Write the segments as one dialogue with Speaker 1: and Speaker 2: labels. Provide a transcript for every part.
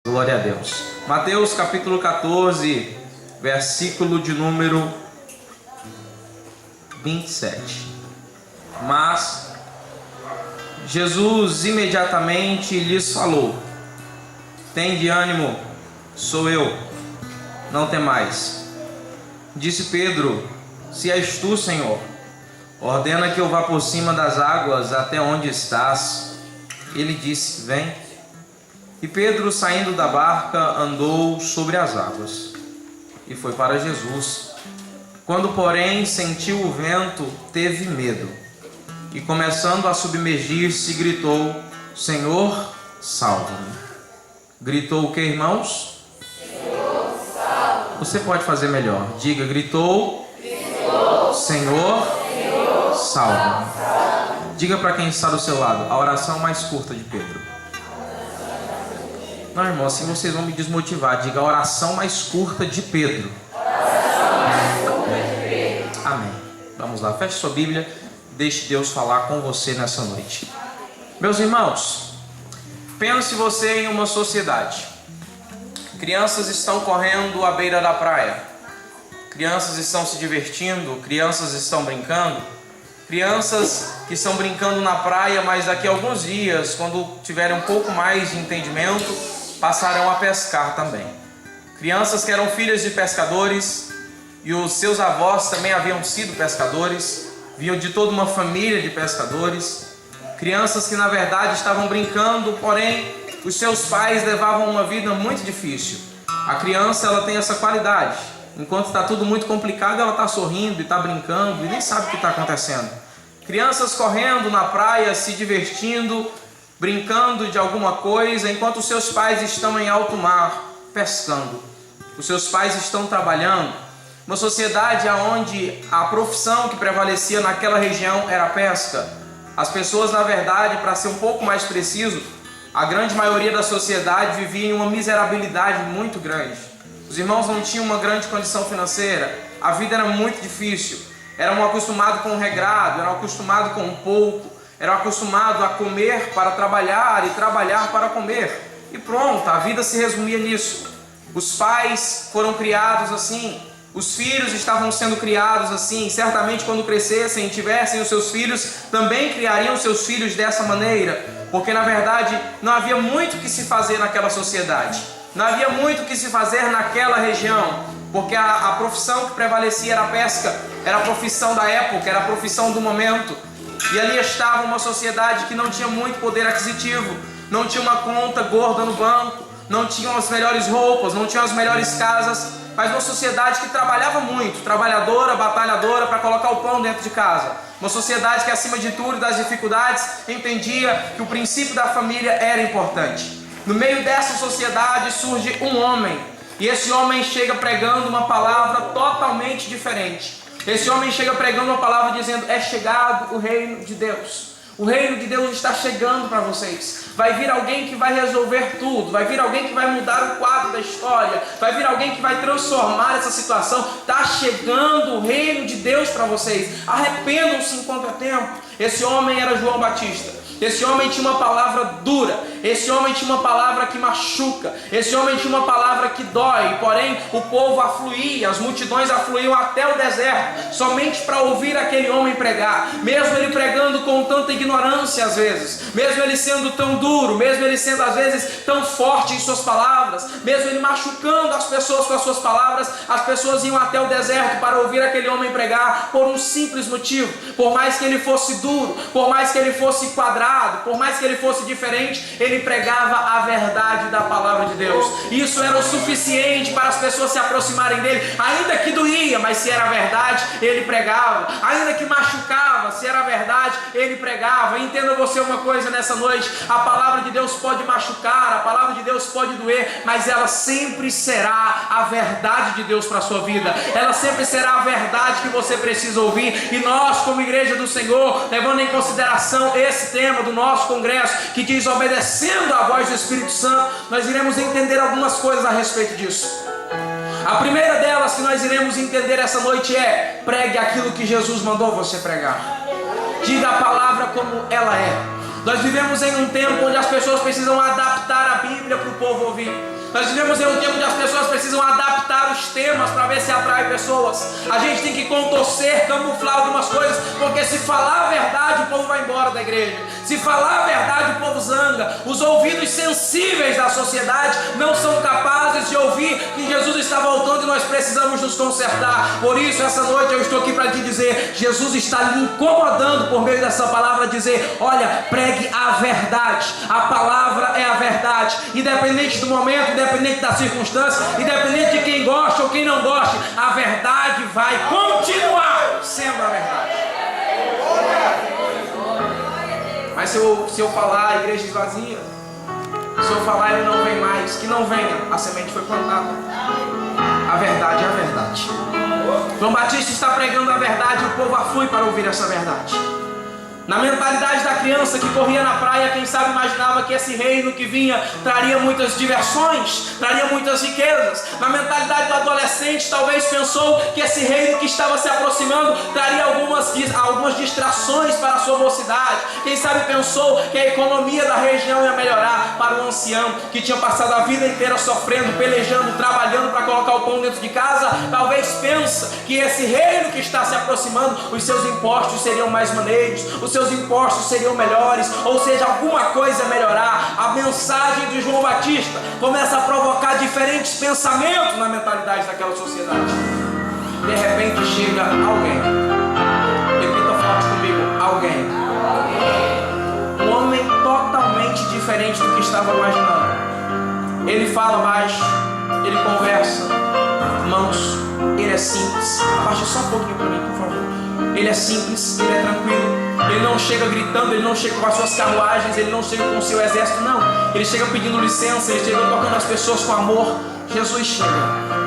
Speaker 1: Glória a Deus. Mateus capítulo 14, versículo de número 27. Mas Jesus imediatamente lhes falou: tende ânimo, sou eu, não temais. Disse Pedro: se és tu, Senhor, ordena que eu vá por cima das águas até onde estás. Ele disse: vem. E Pedro, saindo da barca, andou sobre as águas e foi para Jesus. Quando, porém, sentiu o vento, teve medo e, começando a submergir-se, gritou: Senhor, salva-me. Gritou o que, irmãos?
Speaker 2: Senhor, salva-me.
Speaker 1: Você pode fazer melhor. Diga: gritou, Senhor, salva-me. Diga para quem está do seu lado a oração mais curta de Pedro. Não, irmão, assim vocês vão me desmotivar. Diga: a oração mais curta de Pedro. Amém. Vamos lá, feche sua Bíblia. Deixe Deus falar com você nessa noite. Meus irmãos, pense você em uma sociedade. Crianças estão correndo à beira da praia. Crianças estão se divertindo. Crianças estão brincando. Crianças que estão brincando na praia, mas daqui a alguns dias, quando tiverem um pouco mais de entendimento, passarão a pescar também. Crianças que eram filhas de pescadores e os seus avós também haviam sido pescadores, vinham de toda uma família de pescadores. Crianças que na verdade estavam brincando, porém os seus pais levavam uma vida muito difícil. A criança, ela tem essa qualidade: enquanto está tudo muito complicado, ela está sorrindo e está brincando e nem sabe o que está acontecendo. Crianças correndo na praia, se divertindo, brincando de alguma coisa, enquanto os seus pais estão em alto mar, pescando. Os seus pais estão trabalhando. Uma sociedade onde a profissão que prevalecia naquela região era a pesca. As pessoas, na verdade, para ser um pouco mais preciso, a grande maioria da sociedade vivia em uma miserabilidade muito grande. Os irmãos não tinham uma grande condição financeira, a vida era muito difícil, eram acostumados com o regrado, eram acostumados com um pouco, eram acostumados a comer para trabalhar e trabalhar para comer. E pronto, a vida se resumia nisso. Os pais foram criados assim, os filhos estavam sendo criados assim. Certamente quando crescessem e tivessem os seus filhos, também criariam seus filhos dessa maneira, porque na verdade não havia muito o que se fazer naquela sociedade. Não havia muito o que se fazer naquela região, porque a profissão que prevalecia era a pesca, era a profissão da época, era a profissão do momento. E ali estava uma sociedade que não tinha muito poder aquisitivo, não tinha uma conta gorda no banco, não tinha as melhores roupas, não tinha as melhores casas, mas uma sociedade que trabalhava muito, trabalhadora, batalhadora, para colocar o pão dentro de casa. Uma sociedade que, acima de tudo e das dificuldades, entendia que o princípio da família era importante. No meio dessa sociedade surge um homem, e esse homem chega pregando uma palavra totalmente diferente. Esse homem chega pregando uma palavra dizendo: é chegado o reino de Deus. O reino de Deus está chegando para vocês. Vai vir alguém que vai resolver tudo. Vai vir alguém que vai mudar o quadro da história. Vai vir alguém que vai transformar essa situação. Está chegando o reino de Deus para vocês. Arrependam-se enquanto é tempo. Esse homem era João Batista. Esse homem tinha uma palavra dura. Esse homem tinha uma palavra que machuca. Esse homem tinha uma palavra que dói. Porém, o povo afluía, as multidões afluíam até o deserto, somente para ouvir aquele homem pregar. Mesmo ele pregando com tanta ignorância às vezes, mesmo ele sendo tão duro, mesmo ele sendo às vezes tão forte em suas palavras, mesmo ele machucando as pessoas com as suas palavras, as pessoas iam até o deserto para ouvir aquele homem pregar por um simples motivo. Por mais que ele fosse duro, por mais que ele fosse quadrado, por mais que ele fosse diferente, ele pregava a verdade da palavra de Deus. Isso era o suficiente para as pessoas se aproximarem dele, ainda que doía, mas se era verdade, ele pregava. Ainda que machucava, se era verdade, ele pregava. Entenda você uma coisa nessa noite: a palavra de Deus pode machucar, a palavra de Deus pode doer, mas ela sempre será a verdade de Deus para a sua vida. Ela sempre será a verdade que você precisa ouvir. E nós, como igreja do Senhor, levando em consideração esse tema do nosso congresso, que diz obedecendo à voz do Espírito Santo, nós iremos entender algumas coisas a respeito disso. A primeira delas que nós iremos entender essa noite é: pregue aquilo que Jesus mandou você pregar. Diga a palavra como ela é. Nós vivemos em um tempo onde as pessoas precisam adaptar a Bíblia para o povo ouvir. Nós vivemos em um tempo onde as pessoas precisam adaptar os temas para ver se atrai pessoas. A gente tem que contorcer, camuflar algumas coisas, porque se falar a verdade, o povo vai embora da igreja. Se falar a verdade, o povo zanga. Os ouvidos sensíveis da sociedade não são capazes de ouvir que Jesus está voltando e nós precisamos nos consertar. Por isso, essa noite eu estou aqui para te dizer, Jesus está lhe incomodando por meio dessa palavra, dizer, olha, pregue a verdade. A palavra é a verdade. Independente do momento, independente da circunstância, independente de quem gosta ou quem não gosta, a verdade vai continuar sendo a verdade. Mas se eu falar, a igreja esvazia. Se eu falar, ele não vem mais. Que não venha, a semente foi plantada. A verdade é a verdade. João Batista está pregando a verdade e o povo aflui para ouvir essa verdade. Na mentalidade da criança que corria na praia, quem sabe imaginava que esse reino que vinha traria muitas diversões, traria muitas riquezas. Na mentalidade do adolescente, talvez pensou que esse reino que estava se aproximando traria algumas distrações para a sua mocidade. Quem sabe pensou que a economia da região ia melhorar. Para o ancião que tinha passado a vida inteira sofrendo, pelejando, trabalhando para colocar o pão dentro de casa, talvez pensa que esse reino que está se aproximando, os seus impostos seriam mais maneiros, os seus impostos seriam melhores, ou seja, alguma coisa melhorar. A mensagem de João Batista começa a provocar diferentes pensamentos na mentalidade daquela sociedade. De repente chega alguém, repita forte comigo, alguém, um homem totalmente diferente do que estava imaginando. Ele fala baixo, ele conversa manso, ele é simples. Abaixa só um pouquinho para mim, por favor. Ele é simples, ele é tranquilo. Ele não chega gritando, ele não chega com as suas carruagens, ele não chega com o seu exército, não. Ele chega pedindo licença, ele chega tocando as pessoas com amor. Jesus chega.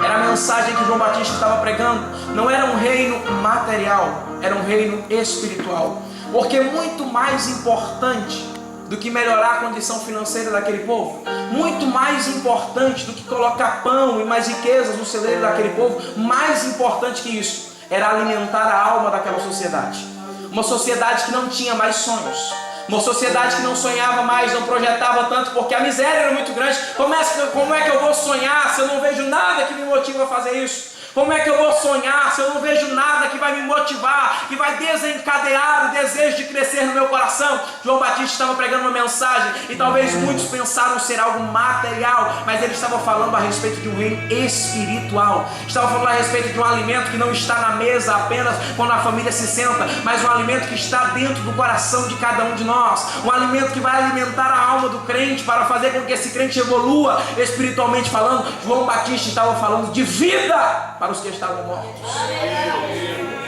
Speaker 1: Era a mensagem que João Batista estava pregando. Não era um reino material, era um reino espiritual. Porque muito mais importante do que melhorar a condição financeira daquele povo, muito mais importante do que colocar pão e mais riquezas no celeiro daquele povo, mais importante que isso, era alimentar a alma daquela sociedade. Uma sociedade que não tinha mais sonhos, uma sociedade que não sonhava mais, não projetava tanto, porque a miséria era muito grande. Como é que eu vou sonhar se eu não vejo nada que me motiva a fazer isso? Como é que eu vou sonhar se eu não vejo nada que vai me motivar, que vai desencadear o desejo de crescer no meu coração? João Batista estava pregando uma mensagem e talvez muitos pensaram ser algo material, mas ele estava falando a respeito de um reino espiritual. Estava falando a respeito de um alimento que não está na mesa apenas quando a família se senta, mas um alimento que está dentro do coração de cada um de nós. Um alimento que vai alimentar a alma do crente para fazer com que esse crente evolua espiritualmente falando. João Batista estava falando de vida para os que estavam mortos.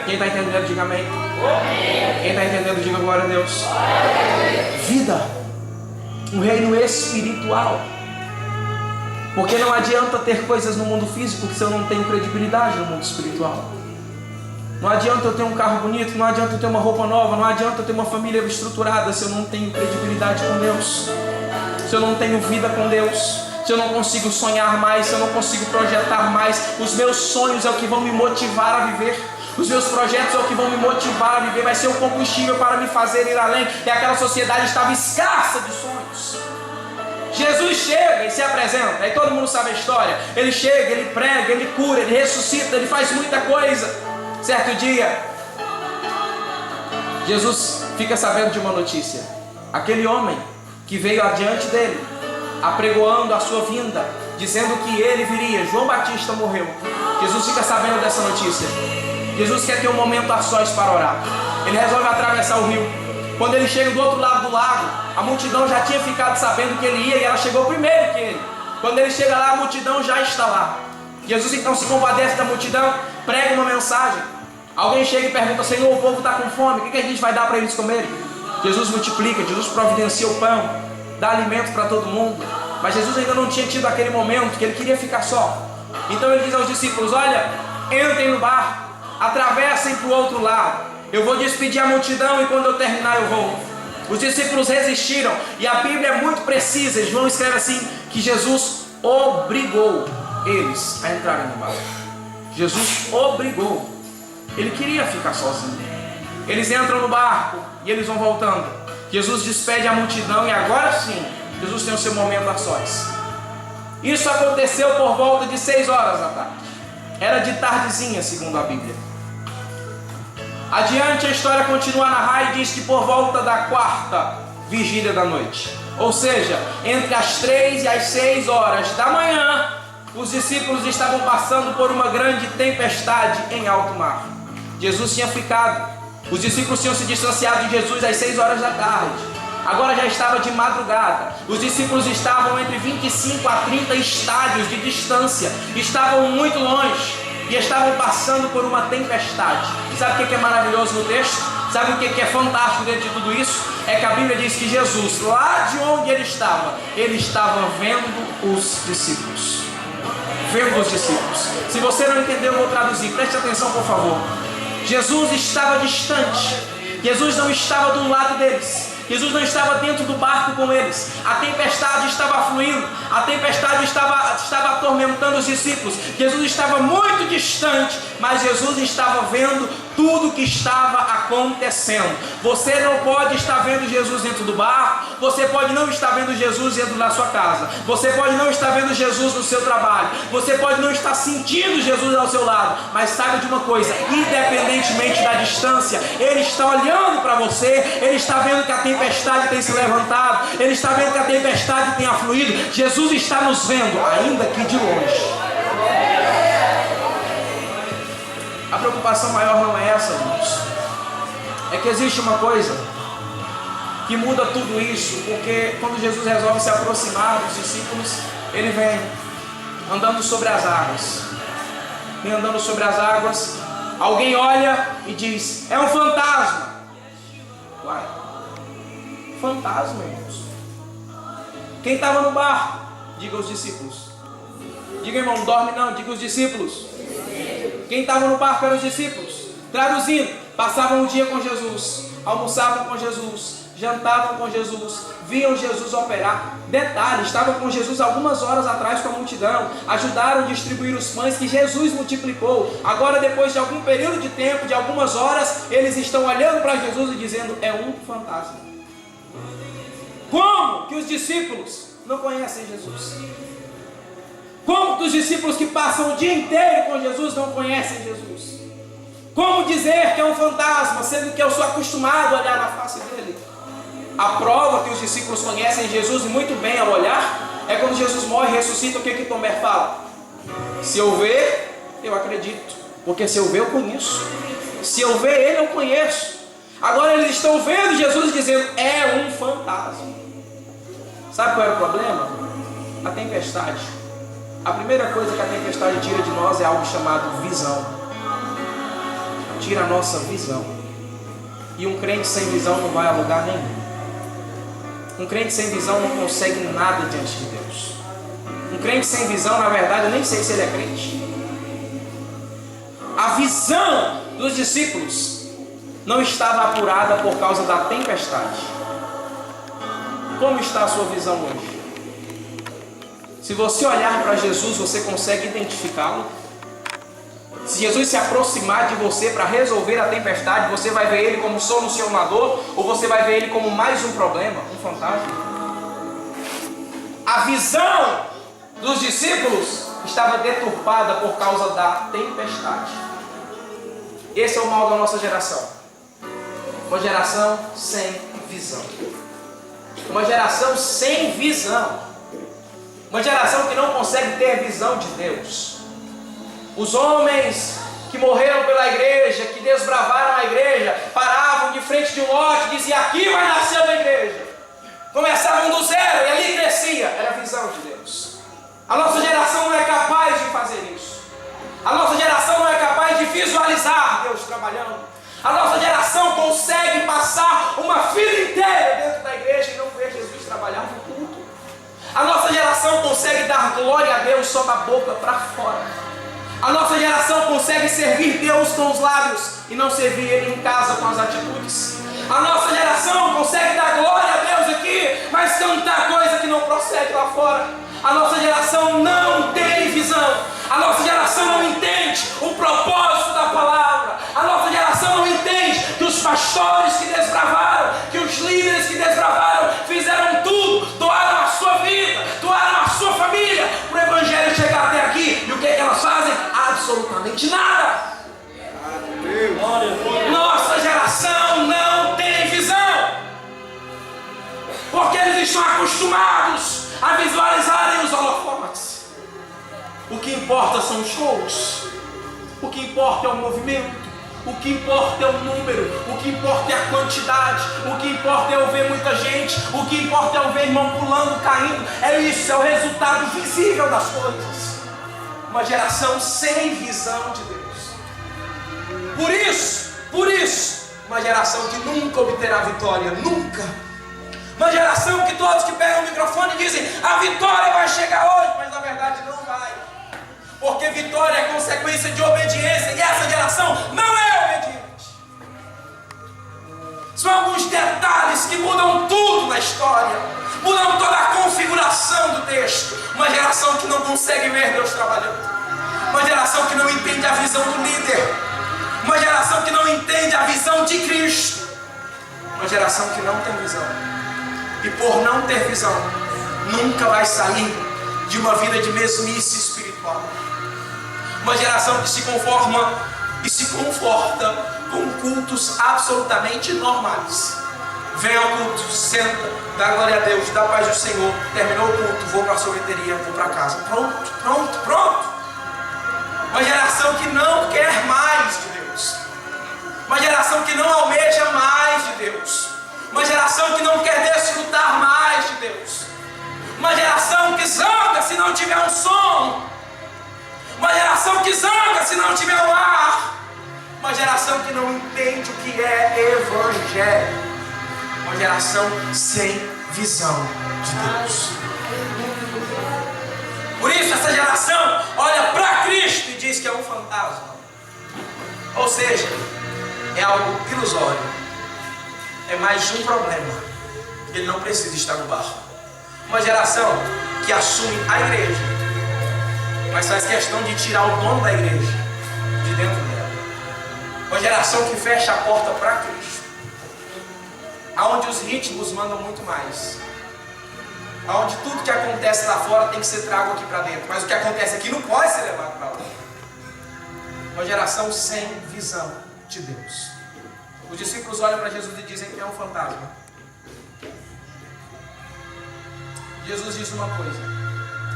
Speaker 1: Quem está entendendo, diga amém. Quem está entendendo, diga glória a Deus. Vida, um reino espiritual. Porque não adianta ter coisas no mundo físico se eu não tenho credibilidade no mundo espiritual. Não adianta eu ter um carro bonito, não adianta eu ter uma roupa nova, não adianta eu ter uma família estruturada se eu não tenho credibilidade com Deus, se eu não tenho vida com Deus, se eu não consigo sonhar mais, se eu não consigo projetar mais. Os meus sonhos é o que vão me motivar a viver. Os meus projetos é o que vão me motivar a viver. Vai ser o combustível para me fazer ir além. E aquela sociedade estava escassa de sonhos. Jesus chega e se apresenta. Aí todo mundo sabe a história. Ele chega, ele prega, ele cura, ele ressuscita, ele faz muita coisa. Certo dia, Jesus fica sabendo de uma notícia. Aquele homem que veio adiante dele, apregoando a sua vinda, dizendo que ele viria, João Batista morreu. Jesus fica sabendo dessa notícia. Jesus quer ter um momento a sós para orar. Ele resolve atravessar o rio. Quando ele chega do outro lado do lago, a multidão já tinha ficado sabendo que ele ia e ela chegou primeiro que ele. Quando ele chega lá, a multidão já está lá. Jesus então se compadece da multidão, prega uma mensagem. Alguém chega e pergunta: Senhor, o povo está com fome, o que a gente vai dar para eles comerem? Jesus multiplica, Jesus providencia o pão, dá alimento para todo mundo. Mas Jesus ainda não tinha tido aquele momento que ele queria ficar só. Então ele diz aos discípulos: olha, entrem no barco, atravessem para o outro lado, eu vou despedir a multidão e quando eu terminar eu volto. Os discípulos resistiram e a Bíblia é muito precisa. João escreve assim, que Jesus obrigou eles a entrarem no barco. Jesus obrigou. Ele queria ficar sozinho. Eles entram no barco e eles vão voltando. Jesus despede a multidão e agora sim, Jesus tem o seu momento a sós. Isso aconteceu por volta de 6 horas da tarde. Era de tardezinha, segundo a Bíblia. Adiante a história continua a narrar e diz que por volta da 4ª vigília da noite, ou seja, entre as 3 e as 6 horas da manhã, os discípulos estavam passando por uma grande tempestade em alto mar. Jesus tinha ficado, os discípulos tinham se distanciado de Jesus às 6 horas da tarde. Agora já estava de madrugada. Os discípulos estavam entre 25 a 30 estádios de distância, estavam muito longe e estavam passando por uma tempestade. Sabe o que é maravilhoso no texto? Sabe o que é fantástico dentro de tudo isso? É que a Bíblia diz que Jesus, lá de onde ele estava vendo os discípulos. Vendo os discípulos. Se você não entendeu, eu vou traduzir. Preste atenção, por favor. Jesus estava distante. Jesus não estava do lado deles. Jesus não estava dentro do barco com eles. A tempestade estava fluindo. A tempestade estava atormentando os discípulos. Jesus estava muito distante, mas Jesus estava vendo tudo o que estava acontecendo. Você não pode estar vendo Jesus dentro do barco. Você pode não estar vendo Jesus dentro da sua casa. Você pode não estar vendo Jesus no seu trabalho. Você pode não estar sentindo Jesus ao seu lado. Mas saiba de uma coisa, independentemente da distância, Ele está olhando para você. Ele está vendo que a tempestade tem se levantado. Ele está vendo que a tempestade tem afluído. Jesus está nos vendo, ainda que de longe. A preocupação maior não é essa, irmãos. É que existe uma coisa que muda tudo isso, porque quando Jesus resolve se aproximar dos discípulos, Ele vem andando sobre as águas. Vem andando sobre as águas. Alguém olha e diz: é um fantasma. Uai, fantasma, irmãos. Quem estava no barco? Diga os discípulos. Diga, irmão, não dorme não, diga os discípulos. Quem estava no barco eram os discípulos. Traduzindo, passavam o dia com Jesus, almoçavam com Jesus, jantavam com Jesus, viam Jesus operar. Detalhe, estavam com Jesus algumas horas atrás com a multidão, ajudaram a distribuir os pães que Jesus multiplicou. Agora, depois de algum período de tempo, de algumas horas, eles estão olhando para Jesus e dizendo: é um fantasma. Como que os discípulos não conhecem Jesus? Como que os discípulos que passam o dia inteiro com Jesus não conhecem Jesus? Como dizer que é um fantasma, sendo que eu sou acostumado a olhar na face dele? A prova que os discípulos conhecem Jesus e muito bem ao olhar é quando Jesus morre e ressuscita. O que Tomé fala? Se eu ver, eu acredito, porque se eu ver, eu conheço. Se eu ver ele, eu conheço. Agora eles estão vendo Jesus dizendo: é um fantasma. Sabe qual era o problema? A tempestade. A primeira coisa que a tempestade tira de nós é algo chamado visão. Tira a nossa visão. E um crente sem visão não vai a lugar nenhum. Um crente sem visão não consegue nada diante de Deus. Um crente sem visão, na verdade, eu nem sei se ele é crente. A visão dos discípulos não estava apurada por causa da tempestade. Como está a sua visão hoje? Se você olhar para Jesus, você consegue identificá-lo? Se Jesus se aproximar de você para resolver a tempestade, você vai ver Ele como solucionador ou você vai ver Ele como mais um problema, um fantasma? A visão dos discípulos estava deturpada por causa da tempestade. Esse é o mal da nossa geração. Uma geração sem visão. Uma geração sem visão. Uma geração que não consegue ter visão de Deus. Os homens que morreram pela igreja, que desbravaram a igreja, paravam de frente de um lote e diziam: aqui vai nascer uma igreja. Começavam do zero e ali crescia. Era a visão de Deus. A nossa geração não é capaz de fazer isso. A nossa geração não é capaz de visualizar Deus trabalhando. A nossa geração consegue passar uma vida inteira dentro da igreja e não ver Jesus trabalhar no culto. A nossa geração consegue dar glória a Deus só da boca para fora. A nossa geração consegue servir Deus com os lábios e não servir Ele em casa com as atitudes. A nossa geração consegue dar glória a Deus aqui, mas cantar coisa que não procede lá fora. A nossa geração não tem visão. A nossa geração não entende o propósito da palavra. A nossa geração não entende que os pastores que desbravaram, que os líderes que desbravaram, fizeram tudo, doaram a sua vida, doaram a sua família, O que importa são os shows. O que importa é o movimento. O que importa é o número. O que importa é a quantidade. O que importa é eu ver muita gente. O que importa é eu ver irmão pulando, caindo. É isso, é o resultado visível das coisas. Uma geração sem visão de Deus. Por isso, uma geração que nunca obterá vitória. Nunca. Uma geração que todos que pegam o microfone dizem: a vitória vai chegar hoje, mas na verdade não vai. Porque vitória é consequência de obediência, e essa geração não é obediente. São alguns detalhes que mudam tudo na história, mudam toda a configuração do texto. Uma geração que não consegue ver Deus trabalhando, uma geração que não entende a visão do líder, uma geração que não entende a visão de Cristo, uma geração que não tem visão, e por não ter visão, nunca vai sair de uma vida de mesmice espiritual. Uma geração que se conforma e se conforta com cultos absolutamente normais. Vem ao culto, senta, dá glória a Deus, dá paz do Senhor, terminou o culto, vou para a sorveteria, vou para casa. Pronto. Uma geração que não quer mais de Deus. Uma geração que não almeja mais de Deus. Uma geração que não quer desfrutar mais de Deus. Uma geração que zanga se não tiver um som. Uma geração que zanga se não tiver um ar. Uma geração que não entende o que é evangelho. Uma geração sem visão de Deus. Por isso essa geração olha para Cristo e diz que é um fantasma. Ou seja, é algo ilusório. É mais um problema. Ele não precisa estar no barco. Uma geração que assume a igreja, mas faz questão de tirar o dono da igreja de dentro dela. Uma geração que fecha a porta para Cristo, aonde os ritmos mandam muito mais, aonde tudo que acontece lá fora tem que ser trago aqui para dentro, mas o que acontece aqui não pode ser levado para lá. Uma geração sem visão de Deus. Os discípulos olham para Jesus e dizem que é um fantasma. Jesus diz uma coisa.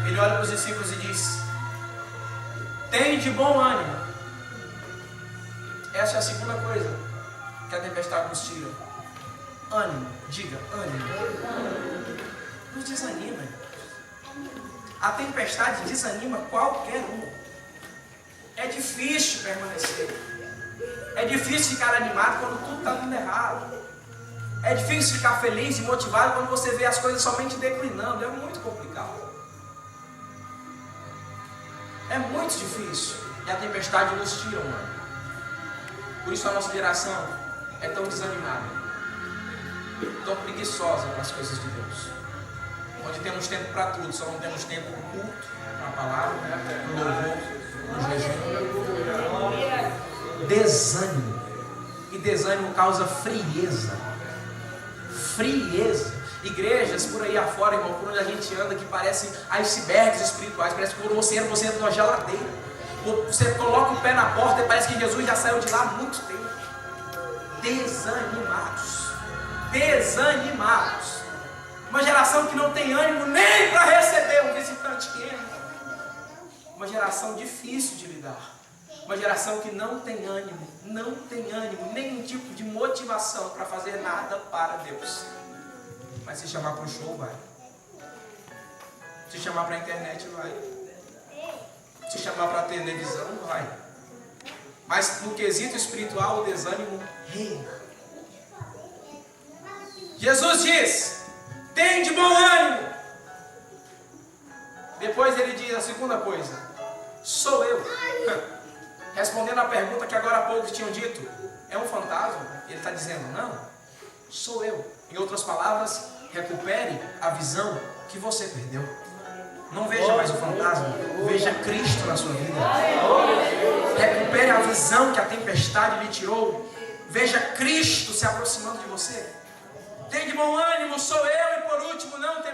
Speaker 1: Ele olha para os discípulos e diz: tem de bom ânimo. Essa é a segunda coisa que a tempestade nos tira. Ânimo, diga ânimo. Nos desanima. A tempestade desanima qualquer um. É difícil permanecer. É difícil ficar animado quando tudo está dando errado. É difícil ficar feliz e motivado quando você vê as coisas somente declinando. É muito complicado. É muito difícil. E a tempestade nos tira, mano. Por isso a nossa geração é tão desanimada, tão preguiçosa com as coisas de Deus. Onde temos tempo para tudo, só não temos tempo para o culto, para a palavra, para o louvor, para o jejum. Desânimo. E desânimo causa frieza. Igrejas por aí afora, irmão, por onde a gente anda, que parecem icebergs espirituais. Parece que quando você entra numa geladeira. Você coloca o pé na porta e parece que Jesus já saiu de lá há muito tempo. Desanimados. Uma geração que não tem ânimo nem para receber um visitante que entra. Uma geração difícil de lidar. Uma geração que não tem ânimo, nenhum tipo de motivação para fazer nada para Deus. Mas se chamar para o show, vai. Se chamar para a internet, vai. Se chamar para a televisão, vai. Mas no quesito espiritual, o desânimo reina. Jesus diz: tem de bom ânimo. Depois ele diz a segunda coisa: sou eu. Respondendo a pergunta que agora há pouco tinham dito, é um fantasma? Ele está dizendo: não, sou eu. Em outras palavras, recupere a visão que você perdeu. Não veja mais o fantasma, veja Cristo na sua vida. Recupere a visão que a tempestade lhe tirou. Veja Cristo se aproximando de você. Tem de bom ânimo, sou eu. E por último, não tem